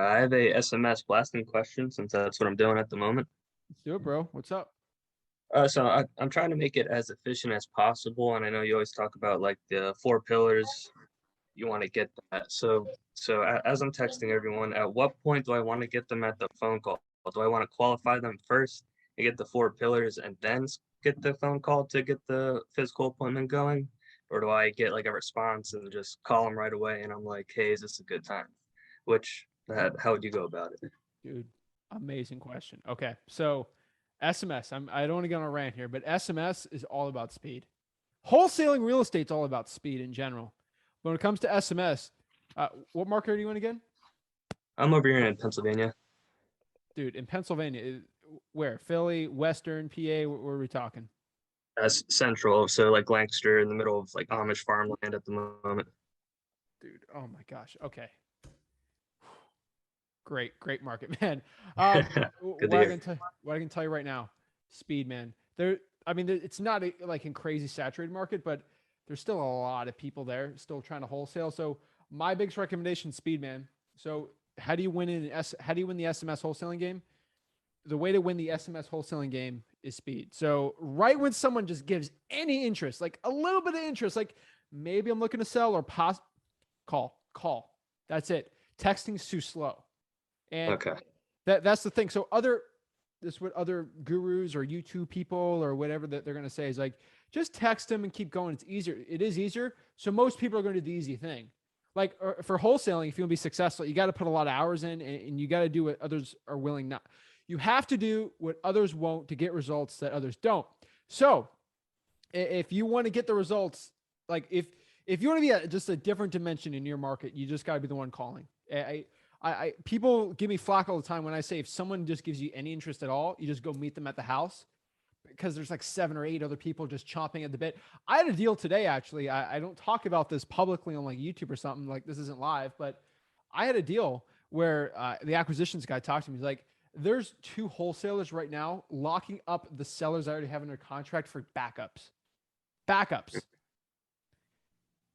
I have a SMS blasting question since that's what I'm doing at the moment. Let's do it, bro. What's up? I'm trying to make it as efficient as possible, and I know you always talk about like the four pillars. You want to get that. As I'm texting everyone, at what point do I want to get them at the phone call? Do I want to qualify them first and get the four pillars, and then get the phone call to get the physical appointment going, or do I get like a response and just call them right away? And I'm like, hey, is this a good time? Which that How would you go about it? Dude, amazing question. Okay. So SMS, I don't want to get on a rant here, but SMS is all about speed. Wholesaling real estate's all about speed in general. But when it comes to SMS, what market are you in again? I'm over here in Pennsylvania. Dude, in Pennsylvania, where? Philly, Western, PA, where are we talking? That's central, so like Lancaster in the middle of like Amish farmland at the moment. Dude, oh my gosh. Okay. Great market, man. Good to hear. What I can tell you right now, speed, man. It's not like in crazy saturated market, but there's still a lot of people there still trying to wholesale. So my biggest recommendation, speed, man. So how do you win the SMS wholesaling game? The way to win the SMS wholesaling game is speed. So right when someone just gives any interest, like a little bit of interest, like maybe I'm looking to sell or call. That's it. Texting's too slow. And Okay. that's the thing. So this what other gurus or YouTube people or whatever that they're going to say is like, just text them and keep going. It's easier. It is easier. So most people are going to do the easy thing. Like for wholesaling, if you want to be successful, you got to put a lot of hours in and you got to do what others are willing not. You have to do what others won't to get results that others don't. So if you want to get the results, like if you want to be just a different dimension in your market, you just got to be the one calling. People give me flack all the time when I say if someone just gives you any interest at all, you just go meet them at the house because there's like 7 or 8 other people just chomping at the bit. I had a deal today, actually. I don't talk about this publicly on like YouTube or something, like this isn't live, but I had a deal where the acquisitions guy talked to me. He's like, there's 2 wholesalers right now locking up the sellers I already have in their contract for backups. Backups.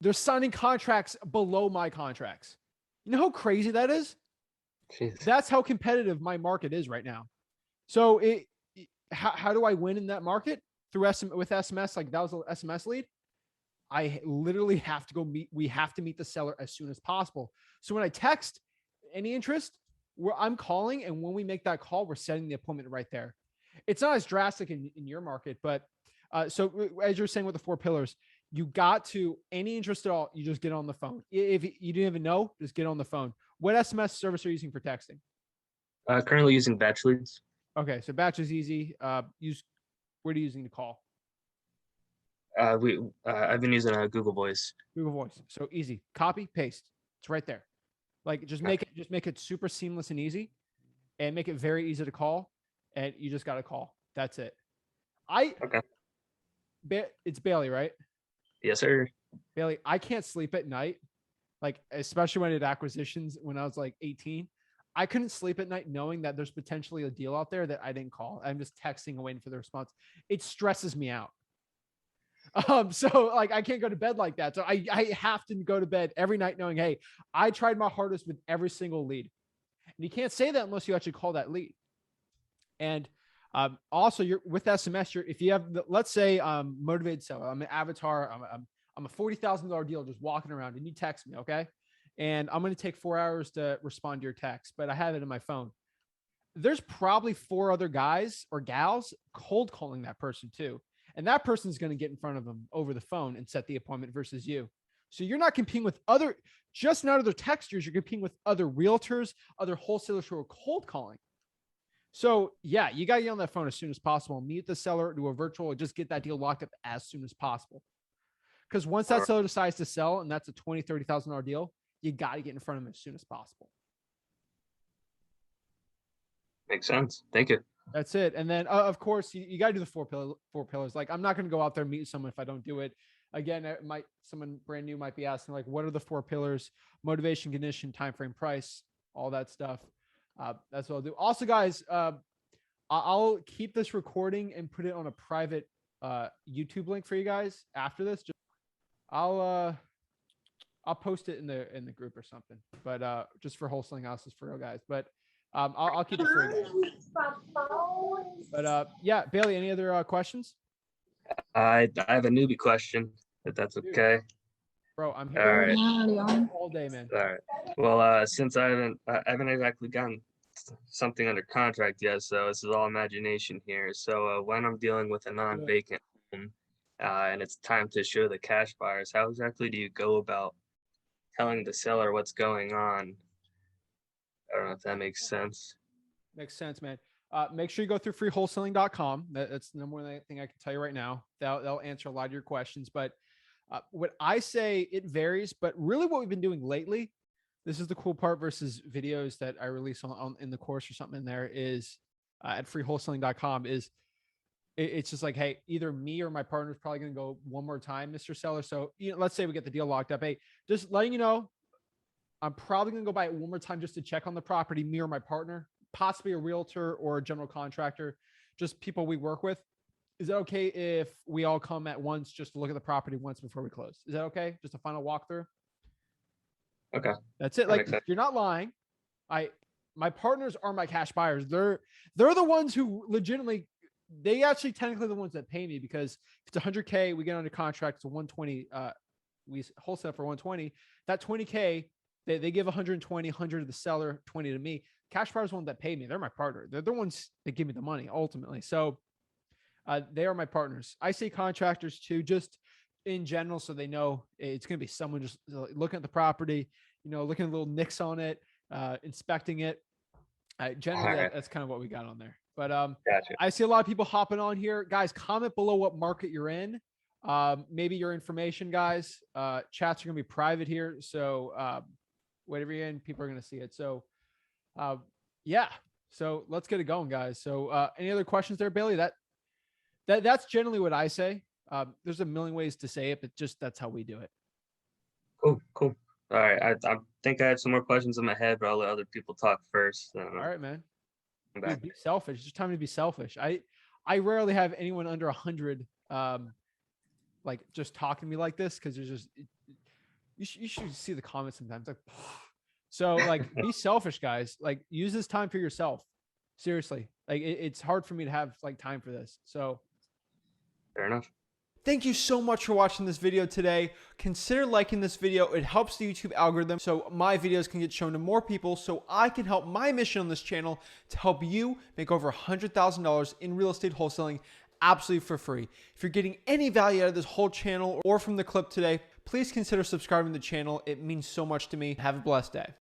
They're signing contracts below my contracts. You know how crazy that is? Jeez. That's how competitive my market is right now. So how do I win in that market through with SMS? Like that was an SMS lead. I literally have to go meet. We have to meet the seller as soon as possible. So when I text any interest, where I'm calling, and when we make that call, we're setting the appointment right there. It's not as drastic in your market, but so as you're saying with the 4 pillars, you got to any interest at all, you just get on the phone. If you didn't even know, just get on the phone. What SMS service are you using for texting? Currently using batch leads. Okay, so batch is easy. Use What are you using to call? I've been using Google Voice. Google Voice. So easy. Copy, paste. It's right there. Like just make it super seamless and easy, and make it very easy to call. And you just got to call. That's it. I Okay. It's Bailey, right? Yes, sir. Bailey, I can't sleep at night, like especially when I did acquisitions when I was like 18. I couldn't sleep at night knowing that there's potentially a deal out there that I didn't call. I'm just texting and waiting for the response. It stresses me out. So like I can't go to bed like that. So I have to go to bed every night knowing, hey, I tried my hardest with every single lead. And you can't say that unless you actually call that lead. And also, you're with SMS. If you have, let's say, motivated seller, I'm an avatar, I'm a $40,000 deal just walking around, and you text me, okay? And I'm going to take 4 hours to respond to your text, but I have it in my phone. There's probably 4 other guys or gals cold calling that person too, and that person's going to get in front of them over the phone and set the appointment versus you. So you're not competing with just not other texters. You're competing with other realtors, other wholesalers who are cold calling. So yeah, you got to get on that phone as soon as possible. Meet the seller, do a virtual, and just get that deal locked up as soon as possible. Because once All that right. seller decides to sell, and that's a $20,000-$30,000 deal, you got to get in front of them as soon as possible. Makes sense. Thank you. That's it. And then, of course, you got to do the four pillars. Like, I'm not going to go out there and meet someone if I don't do it. Again, someone brand new might be asking, like, what are the 4 pillars? Motivation, condition, time frame, price, all that stuff. That's what I'll do. Also, guys, I'll keep this recording and put it on a private YouTube link for you guys after this. I'll I'll post it in the group or something. But just for wholesaling houses for real guys. But I'll keep it free. But yeah, Bailey, any other questions? I have a newbie question, if that's okay. Bro, I'm All here right. all day, man. All right. Well, since I haven't exactly gotten something under contract yet, so this is all imagination here. So when I'm dealing with a non-vacant home, and it's time to show the cash buyers, how exactly do you go about telling the seller what's going on? I don't know if that makes sense. Makes sense, man. Make sure you go through freewholesaling.com. That's the number one thing I can tell you right now. They'll answer a lot of your questions. But what I say, it varies. But really what we've been doing lately, this is the cool part versus videos that I release on in the course or something in there, is at freewholesaling.com is it's just like, hey, either me or my partner is probably going to go one more time, Mr. Seller. So, let's say we get the deal locked up. Hey, just letting you know, I'm probably going to go by it one more time just to check on the property, me or my partner, possibly a realtor or a general contractor, just people we work with. Is it okay if we all come at once just to look at the property once before we close? Is that okay? Just a final walkthrough? Okay. That's it. Like, you're not lying. My partners are my cash buyers. They're the ones who legitimately, they actually technically the ones that pay me, because if it's 100K, we get under contract to 120. We wholesale for 120. That 20K, they give 120, 100 to the seller, 20 to me. Cash buyers are the ones that pay me. They're my partner. They're the ones that give me the money ultimately. So they are my partners. I say contractors too, just in general, so they know it's going to be someone just looking at the property, looking at little nicks on it, inspecting it. Generally, that's kind of what we got on there. But Gotcha. I see a lot of people hopping on here. Guys, comment below what market you're in. Maybe your information, guys. Chats are going to be private here. So whatever you're in, people are going to see it. So yeah. So let's get it going, guys. So any other questions there, Bailey? That's generally what I say. There's a million ways to say it, but just that's how we do it. Cool. All right. I think I have some more questions in my head, but I'll let other people talk first. All right, man. Dude, be selfish. It's just time to be selfish. I rarely have anyone under 100 like just talking to me like this, because there's just you should see the comments sometimes. Like, so like be selfish, guys. Like use this time for yourself. Seriously. Like it's hard for me to have like time for this. So fair enough. Thank you so much for watching this video today. Consider liking this video. It helps the YouTube algorithm so my videos can get shown to more people, so I can help my mission on this channel to help you make over $100,000 in real estate wholesaling absolutely for free. If you're getting any value out of this whole channel or from the clip today, please consider subscribing to the channel. It means so much to me. Have a blessed day.